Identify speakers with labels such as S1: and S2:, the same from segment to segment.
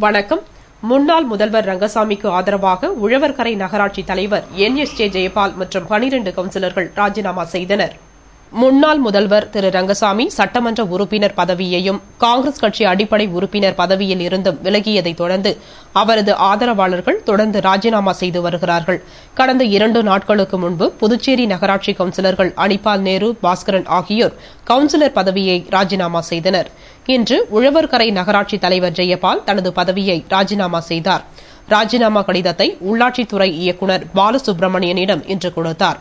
S1: வணக்கம். முன்னாள் முதல்வர் ரங்கசாமிக்கு ஆதரவாக உழவர்கரை நகராட்சி தலைவர் NSJ ஜெயபால் மற்றும் 12 கவுன்சிலர்கள் ராஜினாமா செய்தனர். முன்னாள் முதல்வர் திரு ரங்கசாமி சட்டமன்ற உறுப்பினர் பதவியையும் காங்கிரஸ் கட்சி அடிப்படை உறுப்பினர் பதவியில் இருந்தும் விலகியதைத் தொடர்ந்து அவரது ஆதரவாளர்கள் தொடர்ந்து ராஜினாமா செய்து வருகிறார்கள். கடந்த 2 நாட்களுக்கு முன்பு புதுச்சேரி நகராட்சி கவுன்சிலர்கள் அனிபால் நேரு, பாஸ்கரன் ஆகியோர் கவுன்சிலர் பதவியை ராஜினாமா செய்தனர். இன்று உழவர்கரை நகராட்சி தலைவர் ஜெயபால் தனது பதவியை ராஜினாமா செய்தார். ராஜினாமா கடிதத்தை உள்ளாட்சித்துறை இயக்குநர் பாலசுப்ரமணியனிடம் இன்று கொடுத்தார்.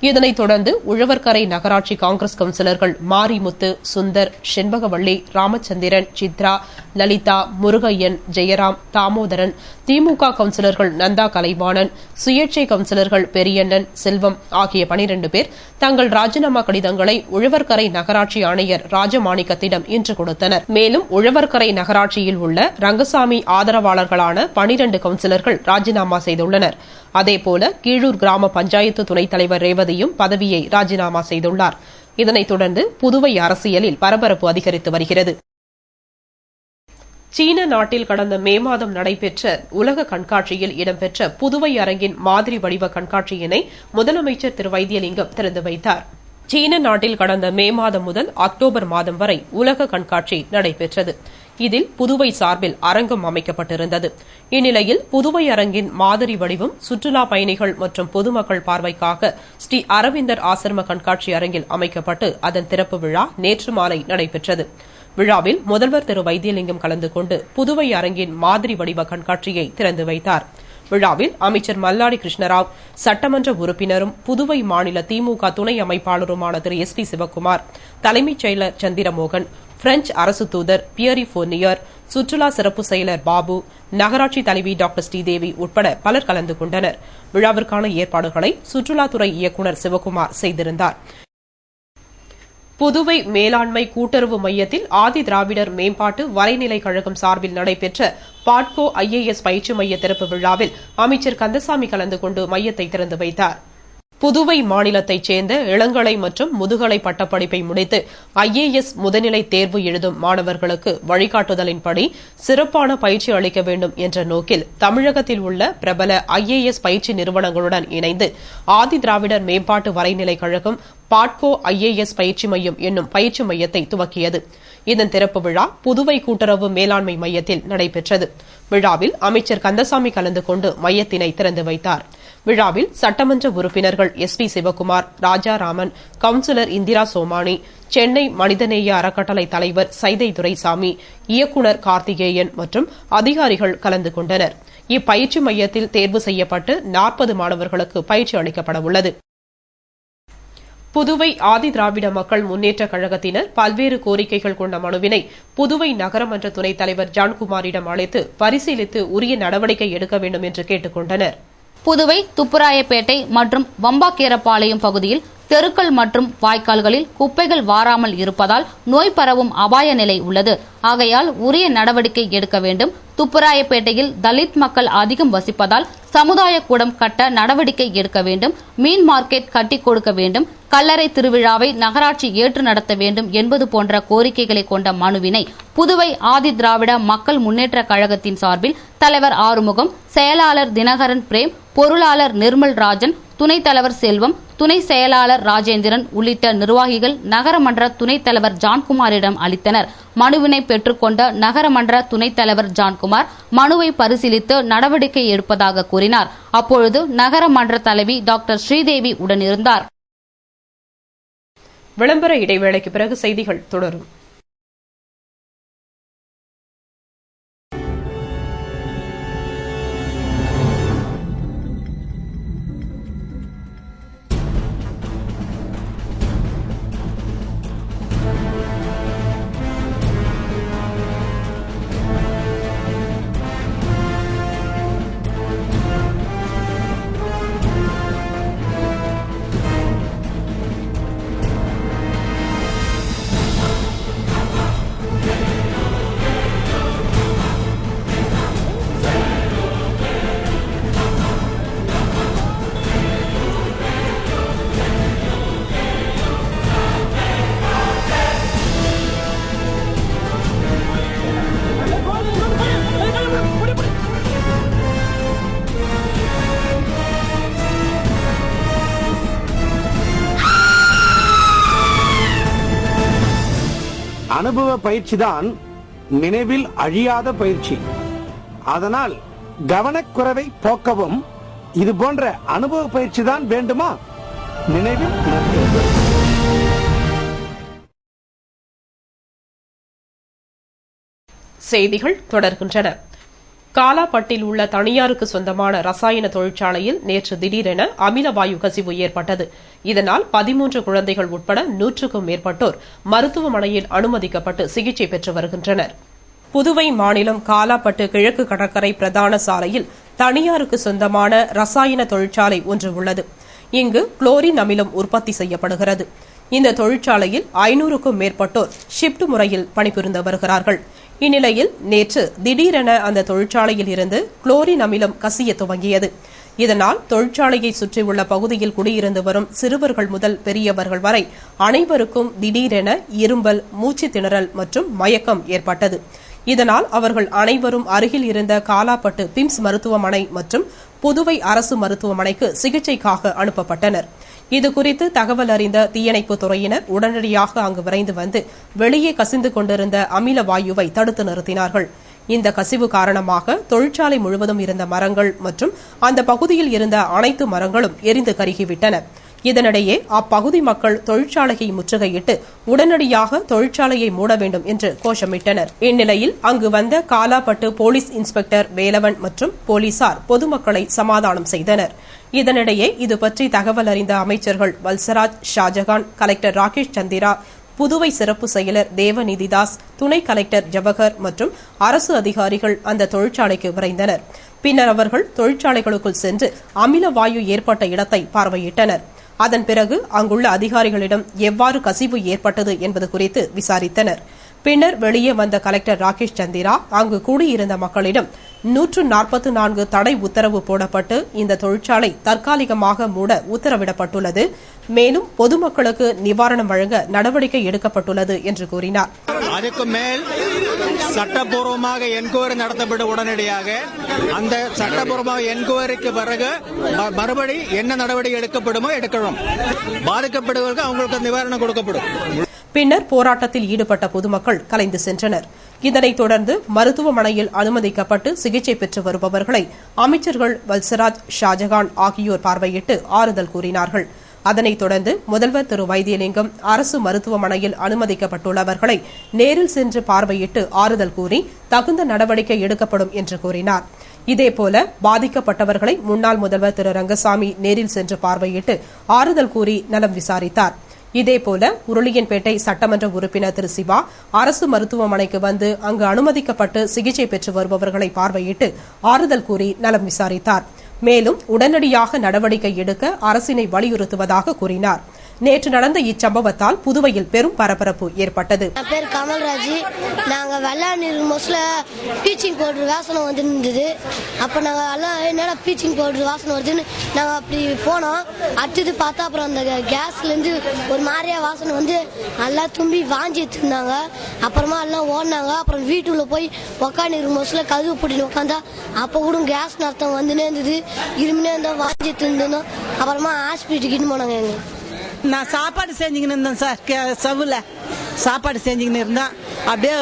S1: இதனைத் தொடர்ந்து உழவர்கரை நகராட்சி காங்கிரஸ் கவுன்சிலர்கள் மாரிமுத்து, சுந்தர், செண்பகவள்ளி, ராமச்சந்திரன், சித்ரா, லலிதா, முருகையன், ஜெயராம், தாமோதரன், திமுக கவுன்சிலர்கள் நந்தா கலைவாணன், சுயேட்சை கவுன்சிலர்கள் பெரியண்ணன், செல்வம் ஆகிய 12 பேர் தங்கள் ராஜினாமா கடிதங்களை உழவர்கரை நகராட்சி ஆணையர் ராஜமாணிக்கத்திடம் இன்று கொடுத்தனர். மேலும் உழவர்கரை நகராட்சியில் உள்ள ரங்கசாமி ஆதரவாளர்களான 12 கவுன்சிலர்கள் ராஜினாமா செய்துள்ளனர். அதேபோல கீழூர் கிராம பஞ்சாயத்து துணைத் தலைவர் ரேவதியும் பதவியை ராஜினாமா செய்துள்ளார். இதனைத் தொடர்ந்து புதுவை அரசியலில் பரபரப்பு அதிகரித்து வருகிறது. சீன நாட்டில் கடந்த மே மாதம் நடைபெற்ற உலக கண்காட்சியில் இடம்பெற்ற புதுவை அரங்கின் மாதிரி வடிவ கண்காட்சியினை முதலமைச்சர் திரு வைத்தியலிங்கம் திறந்து வைத்தார். சீன நாட்டில் கடந்த மே மாதம் முதல் அக்டோபர் மாதம் வரை உலக கண்காட்சி நடைபெற்றது. இதில் புதுவை சார்பில் அரங்கம் அமைக்கப்பட்டிருந்தது. இந்நிலையில் புதுவை அரங்கின் மாதிரி வடிவம் சுற்றுலா பயணிகள் மற்றும் பொதுமக்கள் பார்வைக்காக ஸ்ரீ அரவிந்தர் ஆசிரம கண்காட்சி அரங்கில் அமைக்கப்பட்டு அதன் திறப்பு விழா நேற்று மாலை நடைபெற்றது. விழாவில் முதல்வர் திரு வைத்தியலிங்கம் கலந்து கொண்டு புதுவை அரங்கின் மாதிரி வடிவ கண்காட்சியை திறந்து வைத்தார். விழாவில் அமைச்சர் மல்லாடி கிருஷ்ணராவ், சட்டமன்ற உறுப்பினரும் புதுவை மாநில திமுக துணை அமைப்பாளருமான திரு SP சிவக்குமார், தலைமைச் செயலர் சந்திரமோகன், பிரெஞ்ச் அரசு தூதர் பியரி போர்னியர், சுற்றுலா சிறப்பு செயலர் பாபு, நகராட்சி தலைவி டாக்டர் ஸ்ரீதேவி உட்பட பலர் கலந்து கொண்டனர். விழாவிற்கான ஏற்பாடுகளை சுற்றுலாத்துறை இயக்குநர் சிவக்குமார் செய்திருந்தார். புதுவை மேலாண்மை கூட்டுறவு மையத்தில் ஆதி திராவிடர் மேம்பாட்டு வரைநிலை கழகம் சார்பில் நடைபெற்ற பாட்கோ IAS பயிற்சி மைய திறப்பு விழாவில் அமைச்சர் கந்தசாமி கலந்து கொண்டு மையத்தை திறந்து வைத்தார். புதுவை மாநிலத்தைச் சேர்ந்த இளங்கலை மற்றும் முதுகலை பட்டப்படிப்பை முடித்து IAS முதுநிலை தேர்வு எழுதும் மாணவர்களுக்கு வழிகாட்டுதலின்படி சிறப்பான பயிற்சி அளிக்க வேண்டும் என்ற நோக்கில் தமிழகத்தில் உள்ள பிரபல IAS பயிற்சி நிறுவனங்களுடன் இணைந்து ஆதி திராவிடர் மேம்பாட்டு வரைநிலை கழகம் பாட்கோ IAS பயிற்சி மையம் என்னும் பயிற்சி மையத்தை துவக்கியது. இதன் திறப்பு விழா புதுவை கூட்டுறவு மேலாண்மை மையத்தில் நடைபெற்றது. விழாவில் அமைச்சர் கந்தசாமி கலந்து கொண்டு மையத்தினை திறந்து வைத்தார். விழாவில் சட்டமன்ற உறுப்பினர்கள் SP சிவக்குமார், ராஜாராமன், கவுன்சிலர் இந்திரா சோமானி, சென்னை மனிதநேய அறக்கட்டளை தலைவர் சைதை துரைசாமி, இயக்குநர் கார்த்திகேயன் மற்றும் அதிகாரிகள் கலந்து கொண்டனர். இப்பயிற்சி மையத்தில் தேர்வு செய்யப்பட்டு 40 மாணவர்களுக்கு பயிற்சி அளிக்கப்பட உள்ளது. புதுவை ஆதி திராவிட மக்கள் முன்னேற்றக் கழகத்தினர் பல்வேறு கோரிக்கைகள் கொண்ட மனுவினை புதுவை நகரமன்ற துணைத் தலைவர் ஜான்குமாரிடம் அளித்து பரிசீலித்து உரிய நடவடிக்கை எடுக்க வேண்டும் என்று கேட்டுக் கொண்டனர்.
S2: புதுவை துப்புராயப்பேட்டை மற்றும் வம்பாக்கீரப்பாளையம் பகுதியில் தெருக்கள் மற்றும் வாய்க்கால்களில் குப்பைகள் வாராமல் இருப்பதால் நோய் பரவும் அபாய நிலை உள்ளது. ஆகையால் உரிய நடவடிக்கை எடுக்க வேண்டும். துப்புராயப்பேட்டையில் தலித் மக்கள் அதிகம் வசிப்பதால் சமுதாய கூடம் கட்ட நடவடிக்கை எடுக்க வேண்டும். மீன் மார்க்கெட் கட்டிக் கொடுக்க வேண்டும். கல்லறை திருவிழாவை நகராட்சி ஏற்று நடத்த வேண்டும் என்பது போன்ற கோரிக்கைகளை கொண்ட மனுவினை புதுவை ஆதி திராவிட மக்கள் முன்னேற்ற கழகத்தின் சார்பில் தலைவர் ஆறுமுகம், செயலாளர் தினகரன் பிரேம், பொருளாளர் நிர்மல் ராஜன், துணைத் தலைவர் செல்வம், துணை செயலாளர் ராஜேந்திரன் உள்ளிட்ட நிர்வாகிகள் நகரமன்ற துணைத் தலைவர் ஜான்குமாரிடம் அளித்தனர். மனுவினை பெற்றுக்கொண்ட நகரமன்ற துணைத் தலைவர் ஜான்குமார் மனுவை பரிசீலித்து நடவடிக்கை எடுப்பதாக கூறினார். அப்பொழுது நகரமன்ற தலைவி டாக்டர் ஸ்ரீதேவி உடனிருந்தார்.
S1: விளம்பர இடைவேளைக்கு பிறகு செய்திகள் தொடரும்.
S3: அனுபவ பயிற்சி தான் நினைவில் அழியாத பயிற்சி. அதனால் கவனக்குறைவை போக்கவும் இது போன்ற அனுபவ பயிற்சி தான் வேண்டுமா? நினைவில் நிறுத்துங்கள்.
S1: செய்திகள் தொடர்கின்றன. காலாப்பட்டில் உள்ள தனியாருக்கு சொந்தமான ரசாயன தொழிற்சாலையில் நேற்று திடீரென அமிலவாயு கசிவு ஏற்பட்டது. இதனால் 13 குழந்தைகள் உட்பட 100க்கும் மேற்பட்டோர் மருத்துவமனையில் அனுமதிக்கப்பட்டு சிகிச்சை பெற்று வருகின்றனர். புதுவை மாநிலம் காலாப்பட்டு கிழக்கு கடற்கரை பிரதான சாலையில் தனியாருக்கு சொந்தமான ரசாயன தொழிற்சாலை ஒன்று உள்ளது. இங்கு குளோரின் அமிலம் உற்பத்தி செய்யப்படுகிறது. இந்த தொழிற்சாலையில் 500க்கும் மேற்பட்டோர் ஷிப்ட் முறையில் பணிபுரிந்து வருகிறார்கள். இந்நிலையில் நேற்று திடீரென அந்த தொழிற்சாலையில் இருந்து குளோரின் அமிலம் கசிய துவங்கியது. இதனால் தொழிற்சாலையை சுற்றியுள்ள பகுதியில் குடியிருந்து வரும் சிறுவர்கள் முதல் பெரியவர்கள் வரை அனைவருக்கும் திடீரென இரும்பல், மூச்சு திணறல் மற்றும் மயக்கம் ஏற்பட்டது. இதனால் அவர்கள் அனைவரும் அருகில் இருந்த காலாப்பட்டு பிம்ஸ் மருத்துவமனை மற்றும் புதுவை அரசு மருத்துவமனைக்கு சிகிச்சைக்காக அனுப்பப்பட்டனர். இதுகுறித்து தகவல் அறிந்த தீயணைப்புத் துறையினர் உடனடியாக அங்கு விரைந்து வந்து வெளியே கசிந்து கொண்டிருந்த அமில வாயுவை தடுத்து நிறுத்தினார்கள். இந்த கசிவு காரணமாக தொழிற்சாலை முழுவதும் இருந்த மரங்கள் மற்றும் அந்த பகுதியில் இருந்த அனைத்து மரங்களும் எரிந்து கருகிவிட்டன. இதனிடையே அப்பகுதி மக்கள் தொழிற்சாலையை முற்றுகையிட்டு உடனடியாக தொழிற்சாலையை மூட வேண்டும் என்று கோஷமிட்டனர். இந்நிலையில் அங்கு வந்த காலாப்பட்டு போலீஸ் இன்ஸ்பெக்டர் வேலவன் மற்றும் போலீசார் பொதுமக்களை சமாதானம் செய்தனர். இதனிடையே இதுபற்றி தகவல் அறிந்த அமைச்சர்கள் வல்சராஜ், ஷாஜகான், கலெக்டர் ராகேஷ் சந்திரா, புதுவை சிறப்பு செயலர் தேவநிதிதாஸ், துணை கலெக்டர் ஜவஹர் மற்றும் அரசு அதிகாரிகள் அந்த தொழிற்சாலைக்கு விரைந்தனர். பின்னர் அவர்கள் தொழிற்சாலைகளுக்குள் சென்று அமில வாயு ஏற்பட்ட இடத்தை பார்வையிட்டனர். அதன் பிறகு அங்குள்ள அதிகாரிகளிடம் எவ்வாறு கசிவு ஏற்பட்டது என்பது குறித்து விசாரித்தனர். பின்னர் வெளியே வந்த கலெக்டர் ராகேஷ் சந்திரா அங்கு கூடியிருந்த மக்களிடம் 144 தடை உத்தரவு போடப்பட்டு இந்த தொழிற்சாலை தற்காலிகமாக மூட உத்தரவிடப்பட்டுள்ளது. மேலும் பொதுமக்களுக்கு நிவாரணம் வழங்க நடவடிக்கை எடுக்கப்பட்டுள்ளது என்று கூறினார்.
S4: அதுக்கு மேல் சட்டப்பூர்வமாக என்கொயரி நடத்தப்பட்ட உடனடியாக அந்த சட்டப்பூர்வமாக என்கொயரிக்கு பிறகு மறுபடி என்ன நடவடிக்கை எடுக்கப்படுமோ எடுக்கணும். பாதிக்கப்படுவதற்கு அவங்களுக்கு நிவாரணம் கொடுக்கப்படும்.
S1: பின்னர் போராட்டத்தில் ஈடுபட்ட பொதுமக்கள் கலைந்து சென்றனர். இதனைத் தொடர்ந்து மருத்துவமனையில் அனுமதிக்கப்பட்டு சிகிச்சை பெற்று வருபவர்களை அமைச்சர்கள் வல்சராஜ், ஷாஜகான் ஆகியோர் பார்வையிட்டு ஆறுதல் கூறினார்கள். அதனைத் தொடர்ந்து முதல்வர் திரு வைத்தியலிங்கம் அரசு மருத்துவமனையில் அனுமதிக்கப்பட்டுள்ளவர்களை நேரில் சென்று பார்வையிட்டு ஆறுதல் கூறி தகுந்த நடவடிக்கை எடுக்கப்படும் என்று கூறினார். இதேபோல பாதிக்கப்பட்டவர்களை முன்னாள் முதல்வர் திரு ரங்கசாமி நேரில் சென்று பார்வையிட்டு ஆறுதல் கூறி நலம் விசாரித்தார். இதேபோல உருளியன்பேட்டை சட்டமன்ற உறுப்பினர் திரு சிவா அரசு மருத்துவமனைக்கு வந்து அங்கு அனுமதிக்கப்பட்டு சிகிச்சை பெற்று வருபவர்களை பார்வையிட்டு ஆறுதல் கூறி நலம் விசாரித்தார். மேலும் உடனடியாக நடவடிக்கை எடுக்க அரசினை வலியுறுத்துவதாக கூறினார். நேற்று நடந்த இச்சம்பவத்தால் புதுவையில் பெரும் பரபரப்பு ஏற்பட்டது.
S5: என் பேர் கமல்ராஜ். நாங்கள் வெள்ளாணி மோஸ்ட்ல பீச்சிங் பவுடர் வாசனை வந்து இருந்தது. அப்போ நாங்கள் எல்லாம் என்னடா பீச்சிங் பவுடர் வாசனை வருதுன்னு நாங்கள் அப்படி போனோம். அடுத்தது பார்த்தா அப்புறம் அந்த கேஸ்லேருந்து ஒரு மாதிரியா வாசனை வந்து எல்லாம் தும்பி வாஞ்சி எடுத்துருந்தாங்க. அப்புறமா எல்லாம் ஓடினாங்க. அப்புறம் வீட்டுக்குள்ள போய் உக்காந்து மோஸ்ட்ல கதவு போட்டின்னு உட்காந்தா அப்போ கூட கேஸ் நடத்தம் வந்துனே இருந்தது. இருமினே இருந்தால் வாஞ்சி எடுத்துருந்தோம். அப்புறமா ஹாஸ்பிட்டலுக்கு போனாங்க. எங்களுக்கு
S6: நான் சாப்பாடு செஞ்சுக்கின்னு இருந்தேன் சார். சவுல சாப்பாடு செஞ்சுக்கின்னு இருந்தேன். அப்படியே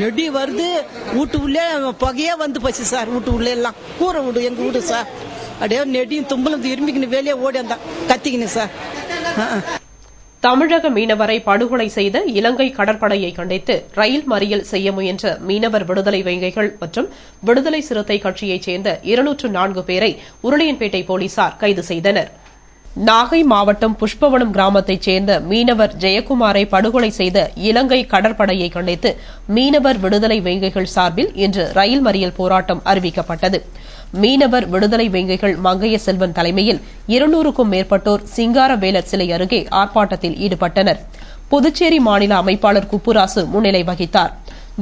S6: நெடி வருது. வீட்டு உள்ளே புகையே வந்து போச்சு சார். வீட்டு உள்ளே எல்லாம் கூரை வீடு எங்கள் வீடு சார். அப்படியே நெடியும் தும்பலும் இரும்பிக்கின்னு வெளியே ஓடி வந்தான் கத்திக்கின்னு சார்.
S1: தமிழக மீனவரை படுகொலை செய்த இலங்கை கடற்படையை கண்டித்து ரயில் மறியல் செய்ய முயன்ற மீனவர் விடுதலை வேங்கைகள் மற்றும் விடுதலை சிறுத்தை கட்சியைச் சேர்ந்த 204 பேரை உருளையன்பேட்டை போலீசார் கைது செய்தனர். நாகை மாவட்டம் புஷ்பவனம் கிராமத்தைச் சேர்ந்த மீனவர் ஜெயக்குமாரை படுகொலை செய்த இலங்கை கடற்படையை கண்டித்து மீனவர் விடுதலை வேங்கைகள் சார்பில் இன்று ரயில் மறியல் போராட்டம் அறிவிக்கப்பட்டது. மீனவர் விடுதலை வேங்கைகள் மங்கைய செல்வன் தலைமையில் 200க்கும் மேற்பட்டோர் சிங்காரவேலர் சிலை அருகே ஆர்ப்பாட்டத்தில் ஈடுபட்டனர். புதுச்சேரி மாநில அமைப்பாளர் குப்புராசு முன்னிலை வகித்தார்.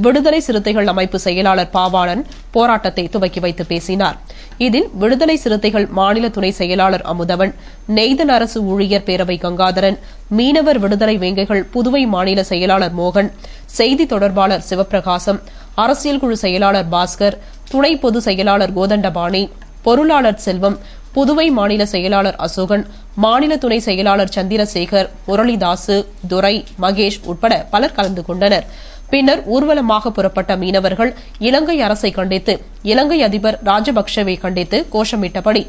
S1: விடுதலை சிறுத்தைகள் அமைப்பு செயலாளர் பாவாணன் போராட்டத்தை துவக்கி வைத்து பேசினார். இதில் விடுதலை சிறுத்தைகள் மாநில துணை செயலாளர் அமுதவன், நெய்தல் அரசு ஊழியர் பேரவை கங்காதரன், மீனவர் விடுதலை வேங்கைகள் புதுவை மாநில செயலாளர் மோகன், செய்தி தொடர்பாளர் சிவபிரகாசம், அரசியல் குழு செயலாளர் பாஸ்கர், துணை பொதுச் செயலாளர் கோதண்டபாணி, பொருளாளர் செல்வம், புதுவை மாநில செயலாளர் அசோகன், மாநில துணை செயலாளர் சந்திரசேகர், முரளிதாசு, துரை, மகேஷ் உட்பட பலர் கலந்து கொண்டனர். பின்னர் ஊர்வலமாக புறப்பட்ட மீனவர்கள் இலங்கை அரசை கண்டித்து, இலங்கை அதிபர் ராஜபக்சேவை கண்டித்து கோஷமிட்டபடி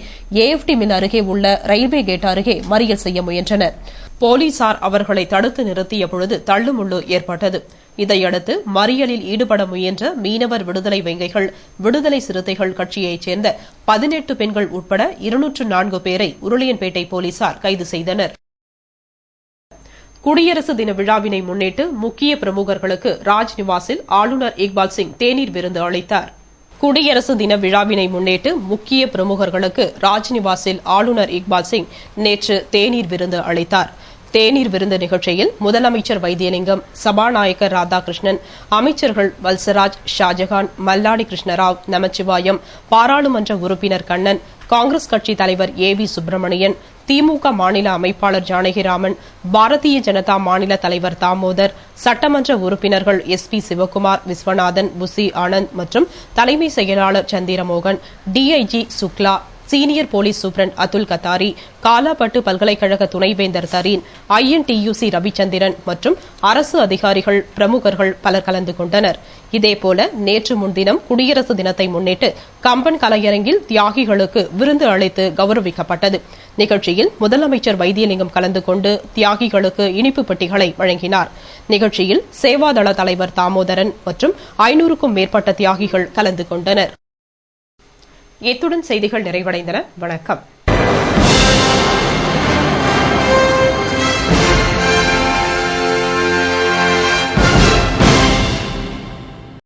S1: AFT மில் அருகே உள்ள ரயில்வே கேட் அருகே மறியல் செய்ய முயன்றனர். போலீசார் அவர்களை தடுத்து நிறுத்திய பொழுது தள்ளுமுள்ளு ஏற்பட்டது. இதையடுத்து மறியலில் ஈடுபட முயன்ற மீனவர் விடுதலை வேங்கைகள், விடுதலை சிறுத்தைகள் கட்சியைச் சேர்ந்த 18 பெண்கள் உட்பட 204 பேரை உருளையன்பேட்டை போலீசார் கைது செய்தனர். குடியரசு தின விழாவினை முன்னிட்டு முக்கிய பிரமுகர்களுக்கு ராஜ்நிவாசில் ஆளுநர் இக்பால் சிங் தேநீர் விருந்து அளித்தார். குடியரசு தின விழாவினை முன்னிட்டு முக்கிய பிரமுகர்களுக்கு ராஜ்நிவாசில் ஆளுநர் இக்பால் சிங் நேற்று தேநீர் விருந்து அளித்தார். தேநீர் விருந்து நிகழ்ச்சியில் முதலமைச்சர் வைத்தியலிங்கம், சபாநாயகர் ராதாகிருஷ்ணன், அமைச்சர்கள் வல்சராஜ், ஷாஜகான், மல்லாடி கிருஷ்ணராவ், நமச்சிவாயம், பாராளுமன்ற உறுப்பினர் கண்ணன், காங்கிரஸ் கட்சி தலைவர் AV சுப்பிரமணியன், திமுக மாநில அமைப்பாளர் ஜானகிராமன், பாரதிய ஜனதா மாநில தலைவர் தாமோதர், சட்டமன்ற உறுப்பினர்கள் SP சிவக்குமார், விஸ்வநாதன், புசி ஆனந்த் மற்றும் தலைமை செயலாளர் Chandramohan, DIG Shukla, senior police superintendent Atul Kathari, Kalapattu பல்கலைக்கழக துணைவேந்தர் தரீன், INTUC ரவிச்சந்திரன் மற்றும் அரசு அதிகாரிகள், பிரமுகர்கள் பலர் கலந்து கொண்டனர். இதேபோல நேற்று முன்தினம் குடியரசு தினத்தை முன்னிட்டு கம்பன் கலையரங்கில் தியாகிகளுக்கு விருந்து அளித்து கௌரவிக்கப்பட்டது. நிகழ்ச்சியில் முதலமைச்சர் வைத்தியலிங்கம் கலந்து கொண்டு தியாகிகளுக்கு இனிப்பு பெட்டிகளை வழங்கினார். நிகழ்ச்சியில் சேவாதள தலைவர் தாமோதரன் மற்றும் 500க்கும் மேற்பட்ட தியாகிகள் கலந்து கொண்டனர். இத்துடன் செய்திகள் நிறைவடைந்தன. வணக்கம்.